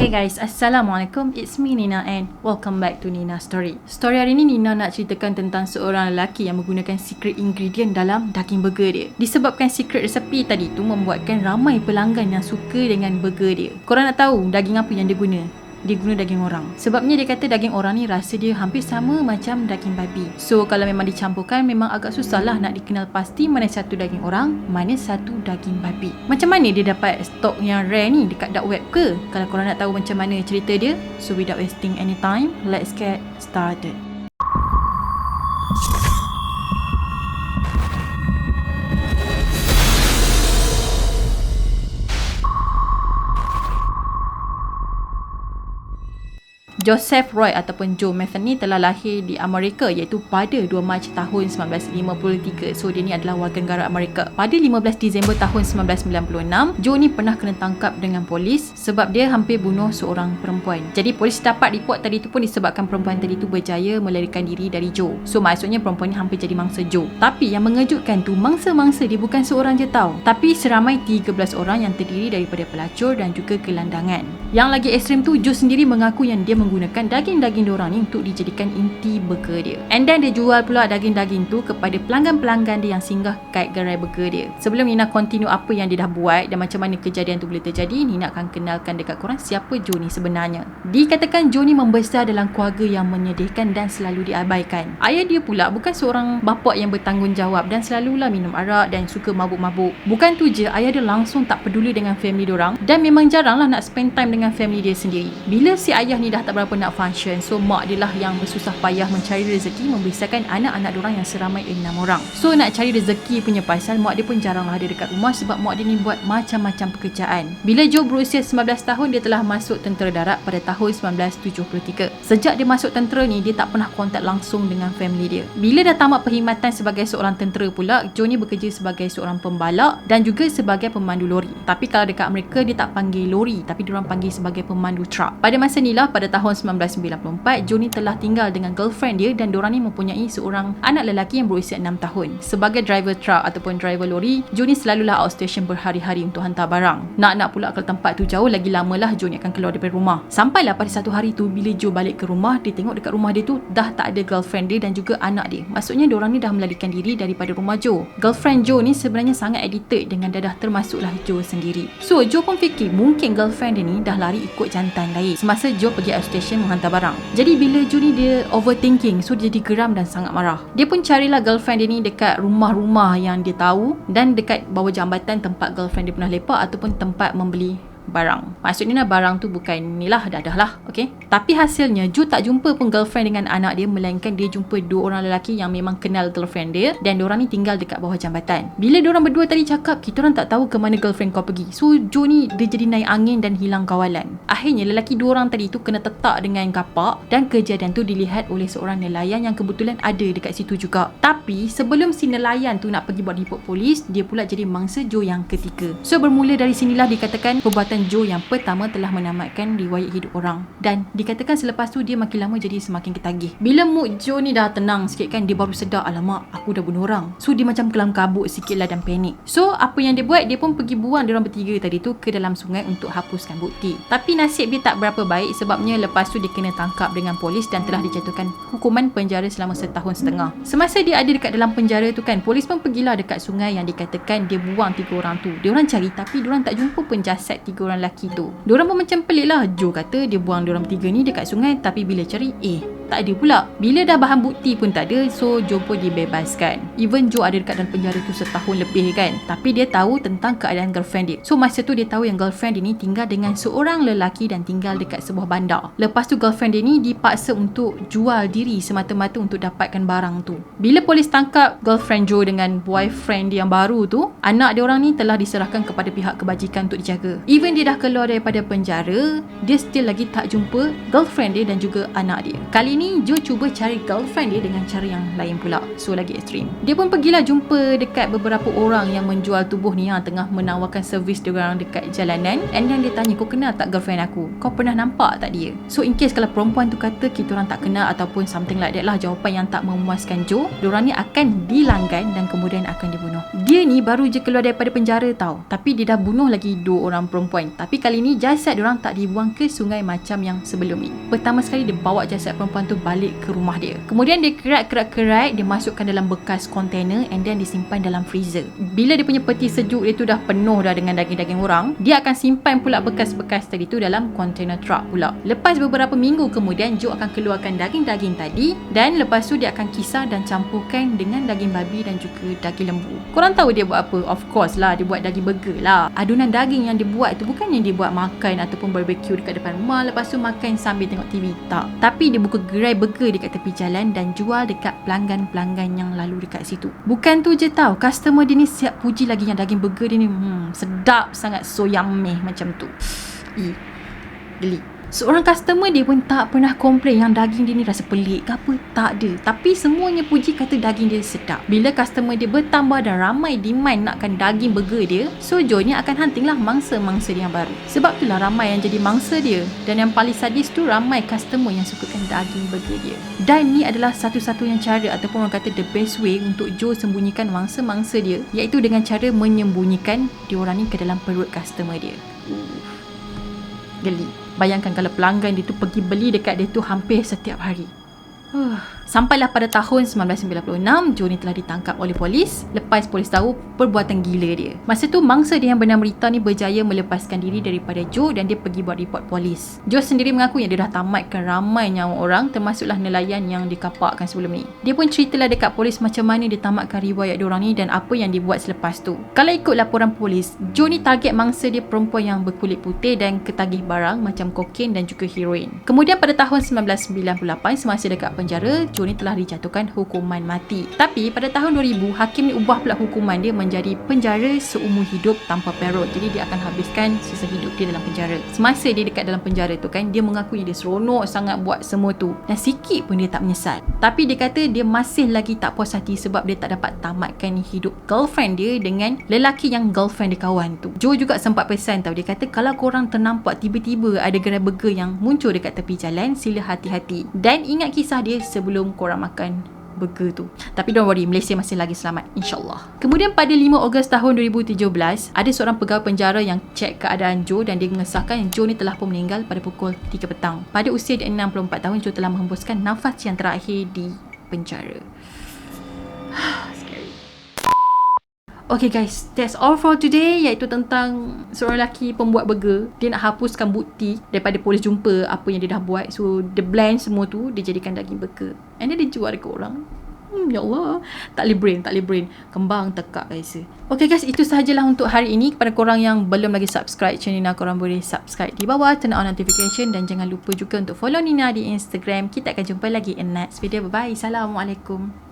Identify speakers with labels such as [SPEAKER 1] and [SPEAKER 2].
[SPEAKER 1] Hey guys, Assalamualaikum. It's me Nina and welcome back to Nina Story. Story hari ni Nina nak ceritakan tentang seorang lelaki yang menggunakan secret ingredient dalam daging burger dia. Disebabkan secret resepi tadi tu membuatkan ramai pelanggan yang suka dengan burger dia. Korang nak tahu daging apa yang dia guna? Dia guna daging orang. Sebabnya dia kata daging orang ni rasa dia hampir sama macam daging babi. So kalau memang dicampurkan memang agak susah lah nak dikenal pasti mana satu daging orang, mana satu daging babi. Macam mana dia dapat stok yang rare ni dekat dark web ke? Kalau korang nak tahu macam mana cerita dia, so without wasting any time, let's get started. Joseph Roy ataupun Joe Matheny telah lahir di Amerika iaitu pada 2 Mac tahun 1953. So dia ni adalah warga negara Amerika. Pada 15 Disember tahun 1996, Joe ni pernah kena tangkap dengan polis sebab dia hampir bunuh seorang perempuan. Jadi polis dapat report tadi tu pun disebabkan perempuan tadi tu berjaya melarikan diri dari Joe. So maksudnya perempuan ni hampir jadi mangsa Joe. Tapi yang mengejutkan tu, mangsa-mangsa dia bukan seorang je tau, tapi seramai 13 orang yang terdiri daripada pelacur dan juga gelandangan. Yang lagi ekstrim tu, Joe sendiri mengaku yang dia menggunakan daging-daging diorang ni untuk dijadikan inti burger dia. And then dia jual pula daging-daging tu kepada pelanggan-pelanggan dia yang singgah kat gerai burger dia. Sebelum Nina continue apa yang dia dah buat dan macam mana kejadian tu boleh terjadi, Nina akan kenalkan dekat korang siapa Joe ni sebenarnya. Dikatakan Joe ni membesar dalam keluarga yang menyedihkan dan selalu diabaikan. Ayah dia pula bukan seorang bapa yang bertanggungjawab dan selalulah minum arak dan suka mabuk-mabuk. Bukan tu je, ayah dia langsung tak peduli dengan family diorang dan memang jaranglah nak spend time dengan family dia sendiri. Bila si ayah ni dah tak berapa nak function, so mak dia lah yang bersusah payah mencari rezeki membesarkan anak-anak diorang yang seramai 6 orang. So nak cari rezeki punya pasal, mak dia pun jaranglah ada dekat rumah sebab mak dia ni buat macam-macam pekerjaan. Bila Joe berusia 19 tahun, dia telah masuk tentera darat pada tahun 1973. Sejak dia masuk tentera ni, dia tak pernah kontak langsung dengan family dia. Bila dah tamat perkhidmatan sebagai seorang tentera pula, Joe ni bekerja sebagai seorang pembalak dan juga sebagai pemandu lori. Tapi kalau dekat Amerika, dia tak panggil lori, tapi diorang panggil sebagai pemandu truck. Pada masa ni lah, pada tahun 1994, Joe ni telah tinggal dengan girlfriend dia dan diorang ni mempunyai seorang anak lelaki yang berusia 6 tahun. Sebagai driver truck ataupun driver lori, Joe ni selalulah outstation berhari-hari untuk hantar barang. Nak pula kalau tempat tu jauh, lagi lamalah Joe ni akan keluar daripada rumah. Sampailah pada satu hari tu, bila Joe balik ke rumah, dia tengok dekat rumah dia tu dah tak ada girlfriend dia dan juga anak dia. Maksudnya diorang ni dah melarikan diri daripada rumah Joe. Girlfriend Joe ni sebenarnya sangat addicted dengan dadah termasuklah Joe sendiri. So Joe pun fikir mungkin girlfriend dia ni dah lari ikut jantan lain semasa Joe pergi outstation menghantar barang. Jadi bila Joe ni dia overthinking, so dia jadi geram dan sangat marah. Dia pun carilah girlfriend dia ni dekat rumah-rumah yang dia tahu dan dekat bawah jambatan tempat girlfriend dia pernah lepak ataupun tempat membeli barang. Maksudnya barang tu bukan ni lah, dadah lah, okay? Tapi hasilnya Joe tak jumpa pun girlfriend dengan anak dia, melainkan dia jumpa 2 orang lelaki yang memang kenal girlfriend dia dan diorang ni tinggal dekat bawah jambatan. Bila diorang berdua tadi cakap, kita orang tak tahu ke mana girlfriend kau pergi. So Joe ni dia jadi naik angin dan hilang kawalan. Akhirnya lelaki 2 orang tadi tu kena tetak dengan kapak dan kejadian tu dilihat oleh seorang nelayan yang kebetulan ada dekat situ juga. Tapi sebelum si nelayan tu nak pergi buat report polis, dia pula jadi mangsa Joe yang ketiga. So bermula dari sinilah dikatakan perbuatan Joe yang pertama telah menamatkan riwayat hidup orang, dan dikatakan selepas tu dia makin lama jadi semakin ketagih. Bila mood Joe ni dah tenang sikit kan, dia baru sedar, alamak aku dah bunuh orang. So dia macam kelam kabut sikit lah dan panik. So apa yang dia buat, dia pun pergi buang diorang bertiga tadi tu ke dalam sungai untuk hapuskan bukti. Tapi nasib dia tak berapa baik sebabnya lepas tu dia kena tangkap dengan polis dan telah dijatuhkan hukuman penjara selama 1.5 tahun. Semasa dia ada dekat dalam penjara tu kan, polis pun pergilah dekat sungai yang dikatakan dia buang 3 orang tu. Diorang cari tapi diorang tak jumpa pun jasad 3 orang lelaki tu. Diorang pun macam pelik lah. Joe kata dia buang diorang 3 ni dekat sungai, tapi bila cari tak ada pula. Bila dah bahan bukti pun tak ada, so Joe pun dibebaskan. Even Joe ada dekat dalam penjara tu setahun lebih kan, tapi dia tahu tentang keadaan girlfriend dia. So masa tu dia tahu yang girlfriend dia ni tinggal dengan seorang lelaki dan tinggal dekat sebuah bandar. Lepas tu girlfriend dia ni dipaksa untuk jual diri semata-mata untuk dapatkan barang tu. Bila polis tangkap girlfriend Joe dengan boyfriend dia yang baru tu, anak dia orang ni telah diserahkan kepada pihak kebajikan untuk dijaga. Even dia dah keluar daripada penjara, dia still lagi tak jumpa girlfriend dia dan juga anak dia. Kali Kali ni Joe cuba cari girlfriend dia dengan cara yang lain pula. So lagi ekstrim. Dia pun pergilah jumpa dekat beberapa orang yang menjual tubuh ni yang tengah menawarkan servis diorang dekat jalanan. And then dia tanya, kau kenal tak girlfriend aku? Kau pernah nampak tak dia? So in case kalau perempuan tu kata kita orang tak kenal ataupun something like that lah, jawapan yang tak memuaskan Joe, diorang ni akan dilanggan dan kemudian akan dibunuh. Dia ni baru je keluar daripada penjara tau, tapi dia dah bunuh lagi 2 orang perempuan. Tapi kali ni jasad diorang tak dibuang ke sungai macam yang sebelum ni. Pertama sekali dia bawa jasad perempuan tu balik ke rumah dia. Kemudian dia kerat, dia masukkan dalam bekas kontainer and then disimpan dalam freezer. Bila dia punya peti sejuk dia tu dah penuh dah dengan daging-daging orang, dia akan simpan pula bekas-bekas tadi tu dalam kontainer truck pula. Lepas beberapa minggu kemudian, Joe akan keluarkan daging-daging tadi dan lepas tu dia akan kisar dan campurkan dengan daging babi dan juga daging lembu. Korang tahu dia buat apa? Of course lah, dia buat daging burger lah. Adunan daging yang dia buat tu bukan yang dia buat makan ataupun barbecue dekat depan rumah lepas tu makan sambil tengok TV, tak. Tapi dia buka gerai burger dekat tepi jalan dan jual dekat pelanggan-pelanggan yang lalu dekat situ. Bukan tu je tau, customer dia ni siap puji lagi yang daging burger dia ni sedap sangat, so yummy macam tu. Geli. Seorang customer dia pun tak pernah komplain yang daging dia ni rasa pelik ke apa, tak ada. Tapi semuanya puji kata daging dia sedap. Bila customer dia bertambah dan ramai demand nakkan daging burger dia, so Joe ni akan huntinglah mangsa-mangsa dia yang baru. Sebab itulah ramai yang jadi mangsa dia. Dan yang paling sadis tu, ramai customer yang sukakan daging burger dia. Dan ni adalah satu-satunya cara ataupun orang kata the best way untuk Joe sembunyikan mangsa-mangsa dia, iaitu dengan cara menyembunyikan diorang ni ke dalam perut customer dia. Geli. Bayangkan kalau pelanggan dia tu pergi beli dekat dia tu hampir setiap hari. Sampailah pada tahun 1996, Joe ni telah ditangkap oleh polis lepas polis tahu perbuatan gila dia. Masa tu mangsa dia yang bernama Rita ni berjaya melepaskan diri daripada Joe dan dia pergi buat report polis. Joe sendiri mengaku yang dia dah tamatkan ramai nyawa orang, termasuklah nelayan yang dikapakkan sebelum ni. Dia pun ceritalah dekat polis macam mana dia tamatkan riwayat diorang ni dan apa yang dibuat selepas tu. Kalau ikut laporan polis, Joe ni target mangsa dia perempuan yang berkulit putih dan ketagih barang macam kokain dan juga heroin. Kemudian pada tahun 1998, semasa dekat penjara, Joe ni telah dijatuhkan hukuman mati. Tapi pada tahun 2000, hakim ni ubah pula hukuman dia menjadi penjara seumur hidup tanpa parol. Jadi dia akan habiskan sisa hidup dia dalam penjara. Semasa dia dekat dalam penjara tu kan, dia mengaku dia seronok sangat buat semua tu dan sikit pun dia tak menyesal. Tapi dia kata dia masih lagi tak puas hati sebab dia tak dapat tamatkan hidup girlfriend dia dengan lelaki yang girlfriend dia kawan tu. Joe juga sempat pesan tau, dia kata kalau korang ternampak tiba-tiba ada gerai burger yang muncul dekat tepi jalan, sila hati-hati dan ingat kisah dia sebelum korang makan burger tu. Tapi don't worry, Malaysia masih lagi selamat, insyaAllah. Kemudian pada 5 Ogos tahun 2017, ada seorang pegawai penjara yang cek keadaan Joe dan dia mengesahkan yang Joe ni telah pun meninggal pada pukul 3 petang. Pada usia 64 tahun, Joe telah menghembuskan nafas yang terakhir di penjara. Scary. Okay guys, that's all for today, iaitu tentang seorang lelaki pembuat burger. Dia nak hapuskan bukti daripada polis jumpa apa yang dia dah buat. So dia blend semua tu, dia jadikan daging burger and then dia jual dekat orang. Ya Allah, tak boleh brain. Kembang tekak guys. Okay guys, itu sahajalah untuk hari ini. Kepada korang yang belum lagi subscribe channel Nina, korang boleh subscribe di bawah, turn on notification dan jangan lupa juga untuk follow Nina di Instagram. Kita akan jumpa lagi in next video. Bye bye. Assalamualaikum.